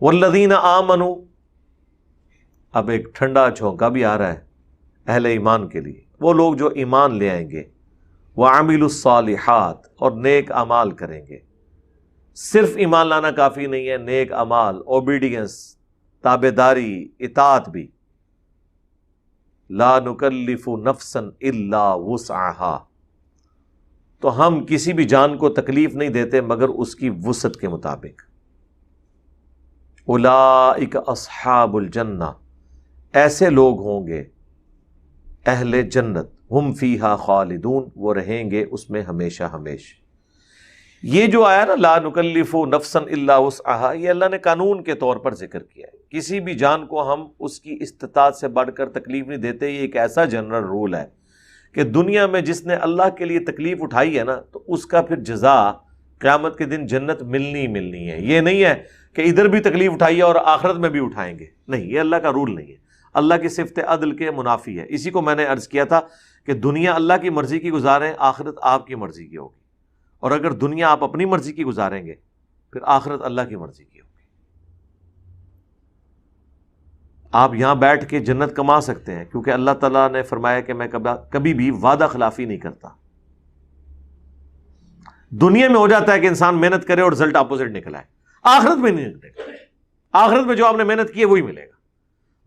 والذین آمنوا، اب ایک ٹھنڈا جھونکا بھی آ رہا ہے اہل ایمان کے لیے، وہ لوگ جو ایمان لے آئیں گے، وعملوا الصالحات، اور نیک اعمال کریں گے۔ صرف ایمان لانا کافی نہیں ہے، نیک اعمال، اوبیڈینس، تابعداری، اطاعت بھی۔ لا نکلف نفسا الا وسعها، تو ہم کسی بھی جان کو تکلیف نہیں دیتے مگر اس کی وسعت کے مطابق۔ اولئک اصحاب الجنہ، ایسے لوگ ہوں گے اہل جنت، ہم فیہا خالدون، وہ رہیں گے اس میں ہمیشہ ہمیشہ۔ یہ جو آیا نا لا نکلف نفسا الا وسعها، یہ اللہ نے قانون کے طور پر ذکر کیا ہے، کسی بھی جان کو ہم اس کی استطاعت سے بڑھ کر تکلیف نہیں دیتے۔ یہ ایک ایسا جنرل رول ہے کہ دنیا میں جس نے اللہ کے لیے تکلیف اٹھائی ہے نا، تو اس کا پھر جزا قیامت کے دن جنت ملنی ملنی ہے۔ یہ نہیں ہے کہ ادھر بھی تکلیف اٹھائی ہے اور آخرت میں بھی اٹھائیں گے، نہیں، یہ اللہ کا رول نہیں ہے، اللہ کی صفت عدل کے منافی ہے۔ اسی کو میں نے عرض کیا تھا کہ دنیا اللہ کی مرضی کی گزاریں، آخرت آپ کی مرضی کی ہوگی، اور اگر دنیا آپ اپنی مرضی کی گزاریں گے پھر آخرت اللہ کی مرضی کی ہوگی۔ آپ یہاں بیٹھ کے جنت کما سکتے ہیں کیونکہ اللہ تعالیٰ نے فرمایا کہ میں کبھی بھی وعدہ خلافی نہیں کرتا۔ دنیا میں ہو جاتا ہے کہ انسان محنت کرے اور رزلٹ اپوزٹ نکلا ہے، آخرت میں نہیں نکلے گا۔ آخرت میں جو آپ نے محنت کی ہے وہی ملے گا۔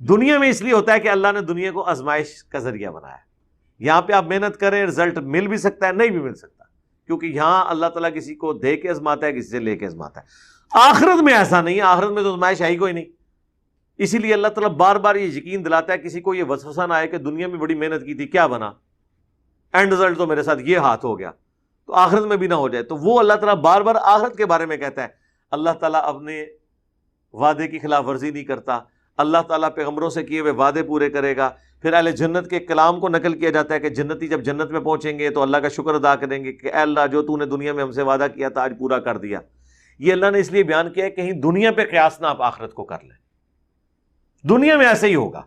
دنیا میں اس لیے ہوتا ہے کہ اللہ نے دنیا کو آزمائش کا ذریعہ بنایا ہے۔ یہاں پہ آپ محنت کریں، رزلٹ مل بھی سکتا ہے، نہیں بھی مل سکتا، کیونکہ یہاں اللہ تعالیٰ کسی کو دے کے آزماتا ہے، کسی سے لے کے آزماتا ہے۔ آخرت میں ایسا نہیں ہے، آخرت میں تو آزمائش آئی کوئی نہیں۔ اسی لیے اللہ تعالیٰ بار بار یہ یقین دلاتا ہے کسی کو یہ وسوسہ نہ آئے کہ دنیا میں بڑی محنت کی تھی، کیا بنا، اینڈ رزلٹ تو میرے ساتھ یہ ہاتھ ہو گیا، تو آخرت میں بھی نہ ہو جائے۔ تو وہ اللہ تعالیٰ بار بار آخرت کے بارے میں کہتا ہے۔ اللہ تعالیٰ اپنے وعدے کی خلاف ورزی نہیں کرتا، اللہ تعالیٰ پیغمبروں سے کیے ہوئے وعدے پورے کرے گا۔ پھر اہل جنت کے کلام کو نقل کیا جاتا ہے کہ جنتی جب جنت میں پہنچیں گے تو اللہ کا شکر ادا کریں گے کہ اے اللہ جو تو نے دنیا میں ہم سے وعدہ کیا تھا آج پورا کر دیا۔ یہ اللہ نے اس لیے بیان کیا ہے کہیں دنیا پہ قیاس نہ آپ آخرت کو کر لیں۔ دنیا میں ایسے ہی ہوگا،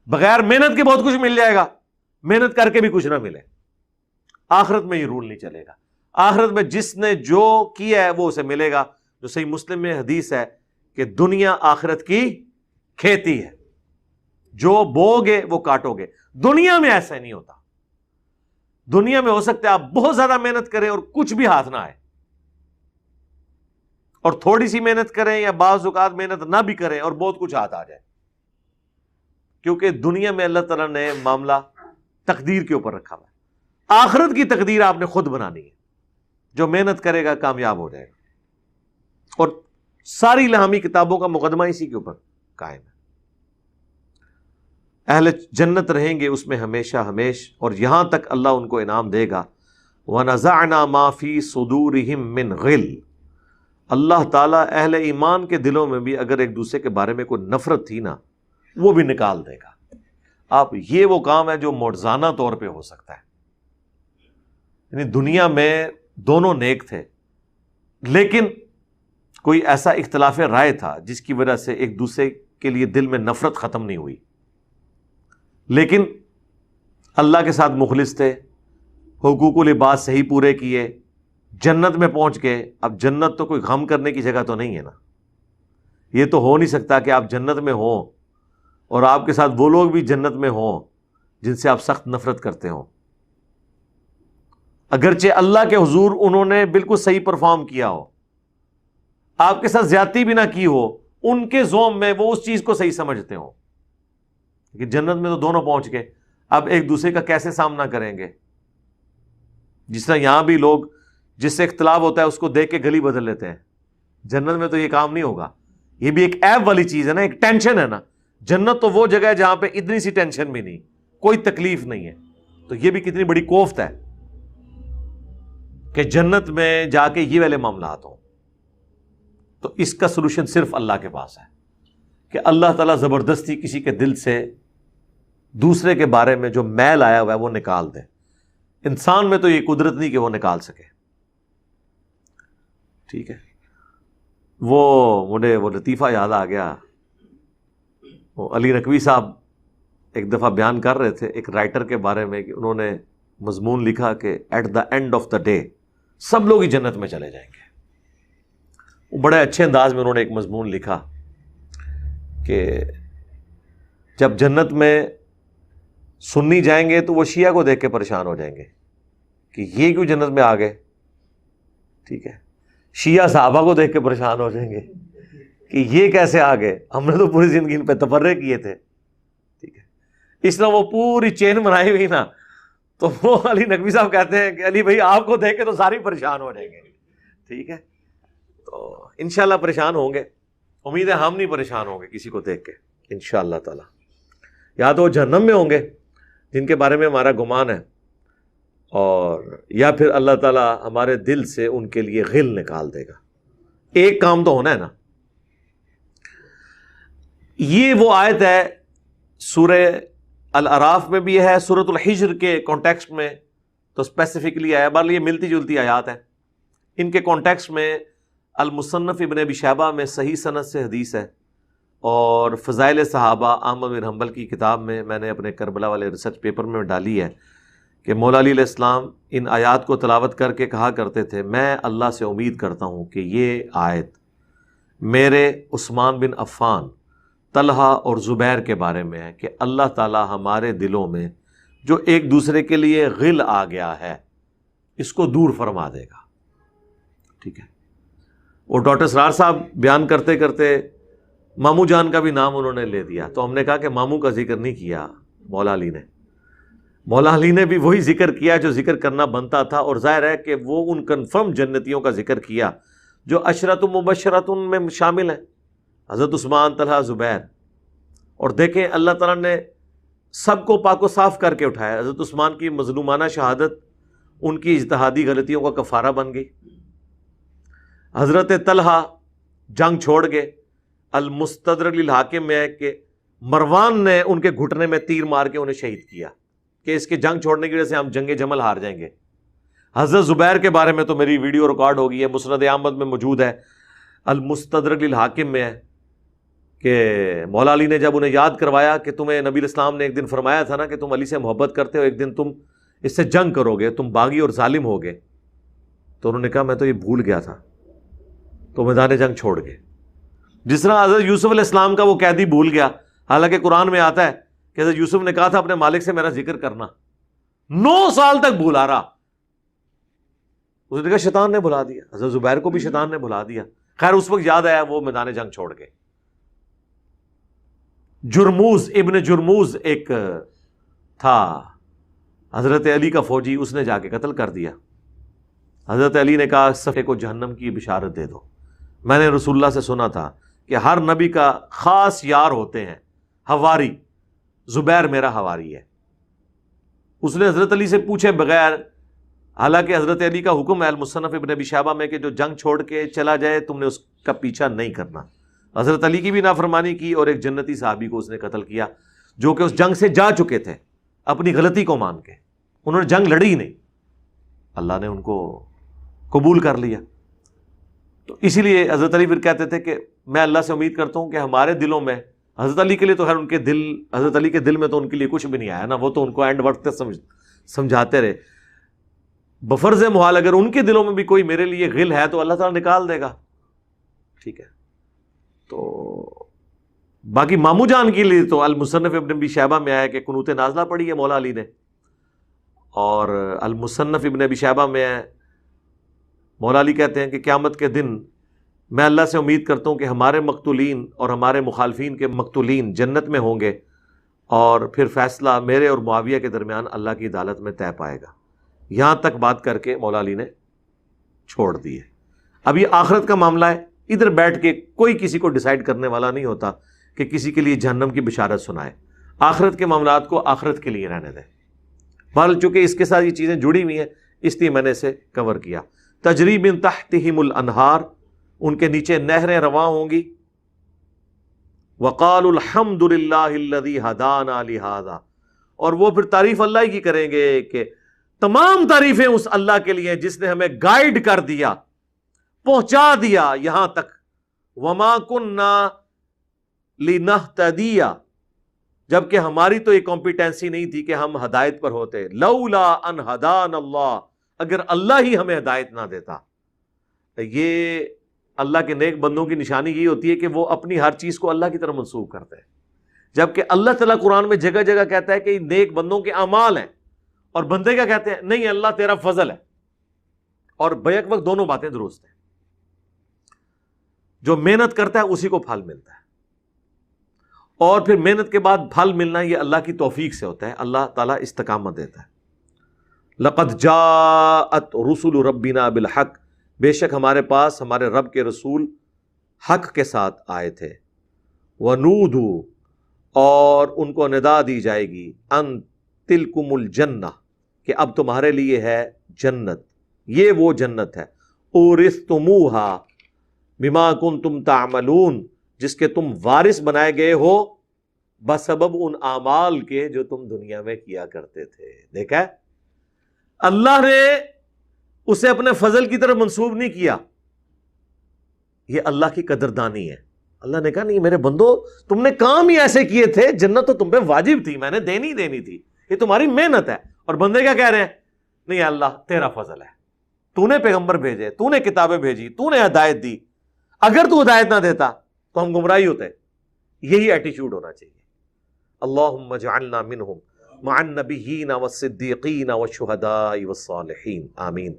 بغیر محنت کے بہت کچھ مل جائے گا، محنت کر کے بھی کچھ نہ ملے۔ آخرت میں یہ رول نہیں چلے گا۔ آخرت میں جس نے جو کیا ہے وہ اسے ملے گا۔ جو صحیح مسلم میں حدیث ہے کہ دنیا آخرت کی کھیتی ہے، جو بوگے وہ کاٹو گے۔ دنیا میں ایسا نہیں ہوتا۔ دنیا میں ہو سکتا ہے آپ بہت زیادہ محنت کریں اور کچھ بھی ہاتھ نہ آئے، اور تھوڑی سی محنت کریں یا بعض اوقات محنت نہ بھی کریں اور بہت کچھ ہاتھ آ جائے، کیونکہ دنیا میں اللہ تعالیٰ نے معاملہ تقدیر کے اوپر رکھا ہوا ہے۔ آخرت کی تقدیر آپ نے خود بنانی ہے، جو محنت کرے گا کامیاب ہو جائے گا، اور ساری الہامی کتابوں کا مقدمہ اسی کے اوپر قائم ہے۔ اہل جنت رہیں گے اس میں ہمیشہ ہمیش، اور یہاں تک اللہ ان کو انعام دے گا۔ وَنَزَعْنَا مَا فِي صُدُورِهِم مِّن غِلٍّ، اللہ تعالیٰ اہل ایمان کے دلوں میں بھی اگر ایک دوسرے کے بارے میں کوئی نفرت تھی نا، وہ بھی نکال دے گا۔ آپ یہ وہ کام ہے جو معجزانہ طور پہ ہو سکتا ہے۔ یعنی دنیا میں دونوں نیک تھے، لیکن کوئی ایسا اختلاف رائے تھا جس کی وجہ سے ایک دوسرے کے لیے دل میں نفرت ختم نہیں ہوئی، لیکن اللہ کے ساتھ مخلص تھے، حقوق العباد صحیح پورے کیے، جنت میں پہنچ گئے۔ اب جنت تو کوئی غم کرنے کی جگہ تو نہیں ہے نا۔ یہ تو ہو نہیں سکتا کہ آپ جنت میں ہوں اور آپ کے ساتھ وہ لوگ بھی جنت میں ہوں جن سے آپ سخت نفرت کرتے ہوں۔ اگرچہ اللہ کے حضور انہوں نے بالکل صحیح پرفارم کیا ہو، آپ کے ساتھ زیادتی بھی نہ کی ہو، ان کے زوم میں وہ اس چیز کو صحیح سمجھتے ہوں، کہ جنت میں تو دونوں پہنچ گئے، اب ایک دوسرے کا کیسے سامنا کریں گے؟ جس طرح یہاں بھی لوگ جس سے اختلاف ہوتا ہے اس کو دیکھ کے گلی بدل لیتے ہیں، جنت میں تو یہ کام نہیں ہوگا۔ یہ بھی ایک عیب والی چیز ہے نا، ایک ٹینشن ہے نا۔ جنت تو وہ جگہ ہے جہاں پہ اتنی سی ٹینشن بھی نہیں، کوئی تکلیف نہیں ہے۔ تو یہ بھی کتنی بڑی کوفت ہے کہ جنت میں جا کے یہ والے معاملات ہوں۔ تو اس کا سلوشن صرف اللہ کے پاس ہے کہ اللہ تعالیٰ زبردستی کسی کے دل سے دوسرے کے بارے میں جو میل آیا ہوا ہے وہ نکال دے۔ انسان میں تو یہ قدرت نہیں کہ وہ نکال سکے۔ ٹھیک ہے، مجھے وہ لطیفہ یاد آ گیا، وہ علی نقوی صاحب ایک دفعہ بیان کر رہے تھے ایک رائٹر کے بارے میں کہ انہوں نے مضمون لکھا کہ at the end of the day سب لوگ ہی جنت میں چلے جائیں گے۔ بڑے اچھے انداز میں انہوں نے ایک مضمون لکھا کہ جب جنت میں سنی جائیں گے تو وہ شیعہ کو دیکھ کے پریشان ہو جائیں گے کہ یہ کیوں جنت میں آ گئے. ٹھیک ہے, شیعہ صحابہ کو دیکھ کے پریشان ہو جائیں گے کہ یہ کیسے آ گئے, ہم نے تو پوری زندگی ان پہ تفرے کیے تھے. ٹھیک ہے, اس طرح وہ پوری چین بنائی ہوئی نا, تو وہ علی نقوی صاحب کہتے ہیں کہ علی بھائی آپ کو دیکھ کے تو سارے پریشان ہو جائیں گے. ٹھیک ہے, تو انشاءاللہ پریشان ہوں گے. امید ہے ہم نہیں پریشان ہوں گے کسی کو دیکھ کے انشاءاللہ تعالی. یا تو وہ جہنم میں ہوں گے جن کے بارے میں ہمارا گمان ہے, اور یا پھر اللہ تعالیٰ ہمارے دل سے ان کے لیے غل نکال دے گا. ایک کام تو ہونا ہے نا. یہ وہ آیت ہے سورہ الاعراف میں بھی ہے, سورۃ الحجر کے کانٹیکسٹ میں تو اسپیسیفکلی آیا. بہرحال یہ ملتی جلتی آیات ہیں. ان کے کانٹیکسٹ میں المصنف ابن ابی شیبہ میں صحیح سند سے حدیث ہے, اور فضائل صحابہ احمد بن حنبل کی کتاب میں نے اپنے کربلا والے ریسرچ پیپر میں ڈالی ہے کہ مولا علی علیہ السلام ان آیات کو تلاوت کر کے کہا کرتے تھے, میں اللہ سے امید کرتا ہوں کہ یہ آیت میرے عثمان بن عفان, طلحہ اور زبیر کے بارے میں ہے کہ اللہ تعالی ہمارے دلوں میں جو ایک دوسرے کے لیے غل آ گیا ہے اس کو دور فرما دے گا. ٹھیک ہے, وہ ڈاکٹر اسرار صاحب بیان کرتے کرتے مامو جان کا بھی نام انہوں نے لے دیا, تو ہم نے کہا کہ مامو کا ذکر نہیں کیا مولا علی نے. مولا علی نے بھی وہی ذکر کیا جو ذکر کرنا بنتا تھا, اور ظاہر ہے کہ وہ ان کنفرم جنتیوں کا ذکر کیا جو عشرۃ مبشرۃ میں شامل ہیں, حضرت عثمان, طلحہ, زبیر. اور دیکھیں اللہ تعالیٰ نے سب کو پاک و صاف کر کے اٹھایا. حضرت عثمان کی مظلومانہ شہادت ان کی اجتہادی غلطیوں کا کفارہ بن گئی. حضرت طلحہ جنگ چھوڑ گئے. المستدرک للحاکم میں ہے کہ مروان نے ان کے گھٹنے میں تیر مار کے انہیں شہید کیا کہ اس کے جنگ چھوڑنے کی وجہ سے ہم جنگ جمل ہار جائیں گے. حضرت زبیر کے بارے میں تو میری ویڈیو ریکارڈ ہو گئی ہے, مسند احمد میں موجود ہے, المستدرک للحاکم میں ہے کہ مولا علی نے جب انہیں یاد کروایا کہ تمہیں نبی الاسلام نے ایک دن فرمایا تھا نا کہ تم علی سے محبت کرتے ہو, ایک دن تم اس سے جنگ کرو گے, تم باغی اور ظالم ہوگے, تو انہوں نے کہا میں تو یہ بھول گیا تھا, تو میدان جنگ چھوڑ گئے. جس طرح حضرت یوسف علیہ السلام کا وہ قیدی بھول گیا, حالانکہ قرآن میں آتا ہے کہ حضرت یوسف نے کہا تھا اپنے مالک سے میرا ذکر کرنا, 9 سال تک بھولا رہا. اس نے کہا شیطان نے بھلا دیا. حضرت زبیر کو بھی شیطان نے بھلا دیا. خیر اس وقت یاد آیا, وہ میدان جنگ چھوڑ گئے. جرموز, ابن جرموز ایک تھا حضرت علی کا فوجی, اس نے جا کے قتل کر دیا. حضرت علی نے کہا صفے کو جہنم کی بشارت دے دو. میں نے رسول اللہ سے سنا تھا کہ ہر نبی کا خاص یار ہوتے ہیں حواری, زبیر میرا حواری ہے. اس نے حضرت علی سے پوچھے بغیر, حالانکہ حضرت علی کا حکم ہے المصنف ابن ابی شیبہ میں کہ جو جنگ چھوڑ کے چلا جائے تم نے اس کا پیچھا نہیں کرنا. حضرت علی کی بھی نافرمانی کی, اور ایک جنتی صحابی کو اس نے قتل کیا جو کہ اس جنگ سے جا چکے تھے اپنی غلطی کو مان کے. انہوں نے جنگ لڑی ہی نہیں, اللہ نے ان کو قبول کر لیا. تو اسی لیے حضرت علی پھر کہتے تھے کہ میں اللہ سے امید کرتا ہوں کہ ہمارے دلوں میں, حضرت علی کے لیے تو خیر ان کے دل, حضرت علی کے دل میں تو ان کے لیے کچھ بھی نہیں آیا نا, وہ تو ان کو اینڈ وقت تک سمجھاتے رہے. بفرض محال اگر ان کے دلوں میں بھی کوئی میرے لیے غل ہے تو اللہ تعالیٰ نکال دے گا. ٹھیک ہے, تو باقی مامو جان کے لیے تو المصنف ابن ابی شیبہ میں آیا کہ قنوت نازلہ پڑھی ہے مولا علی نے, اور المصنف ابن ابی شیبہ میں ہے مولا علی کہتے ہیں کہ قیامت کے دن میں اللہ سے امید کرتا ہوں کہ ہمارے مقتولین اور ہمارے مخالفین کے مقتولین جنت میں ہوں گے, اور پھر فیصلہ میرے اور معاویہ کے درمیان اللہ کی عدالت میں طے پائے گا. یہاں تک بات کر کے مولا علی نے چھوڑ دی ہے. اب یہ آخرت کا معاملہ ہے, ادھر بیٹھ کے کوئی کسی کو ڈیسائیڈ کرنے والا نہیں ہوتا کہ کسی کے لیے جہنم کی بشارت سنائے. آخرت کے معاملات کو آخرت کے لیے رہنے دیں. بہرحال چونکہ اس کے ساتھ یہ چیزیں جڑی ہوئی ہیں اس لیے میں نے اسے کور کیا. تجری من تحتہم الانہار, ان کے نیچے نہریں رواں ہوں گی. وقالوا الحمد للہ الذی ہدانا لہذا, اور وہ پھر تعریف اللہ کی کریں گے کہ تمام تعریفیں اس اللہ کے لیے جس نے ہمیں گائیڈ کر دیا, پہنچا دیا یہاں تک. وما کننا لنہتدی, جبکہ ہماری تو یہ کمپیٹنسی نہیں تھی کہ ہم ہدایت پر ہوتے. لولا ان ہدان اللہ, اگر اللہ ہی ہمیں ہدایت نہ دیتا. یہ اللہ کے نیک بندوں کی نشانی یہ ہوتی ہے کہ وہ اپنی ہر چیز کو اللہ کی طرف منسوب کرتے ہیں، جبکہ اللہ تعالیٰ قرآن میں جگہ جگہ کہتا ہے کہ یہ نیک بندوں کے اعمال ہیں، اور بندے کیا کہتے ہیں؟ نہیں اللہ تیرا فضل ہے۔ اور بیک وقت دونوں باتیں درست ہیں، جو محنت کرتا ہے اسی کو پھل ملتا ہے، اور پھر محنت کے بعد پھل ملنا یہ اللہ کی توفیق سے ہوتا ہے، اللہ تعالیٰ استقامت دیتا ہے۔ لقد جاءت رسل ربنا بالحق، بے شک ہمارے پاس ہمارے رب کے رسول حق کے ساتھ آئے تھے۔ وَنُودُوا، اور ان کو ندا دی جائے گی، ان تلکم الجنہ، کہ اب تمہارے لیے ہے جنت، یہ وہ جنت ہے، اورثتموہا بما کنتم تعملون، جس کے تم وارث بنائے گئے ہو بسبب ان اعمال کے جو تم دنیا میں کیا کرتے تھے۔ دیکھا ہے؟ اللہ نے اسے اپنے فضل کی طرف منسوب نہیں کیا، یہ اللہ کی قدردانی ہے۔ اللہ نے کہا نہیں میرے بندو، تم نے کام ہی ایسے کیے تھے، جنت تو تم پہ واجب تھی، میں نے دینی تھی، یہ تمہاری محنت ہے۔ اور بندے کیا کہہ رہے ہیں؟ نہیں اللہ تیرا فضل ہے، تو نے پیغمبر بھیجے، تو نے کتابیں بھیجی، تو نے ہدایت دی، اگر تو ہدایت نہ دیتا تو ہم گمراہی ہوتے۔ یہی ایٹیچیوڈ ہونا چاہیے۔ اللہم اجعلنا منہم مع النبیین والصدیقین والشہداء والصالحین، آمین۔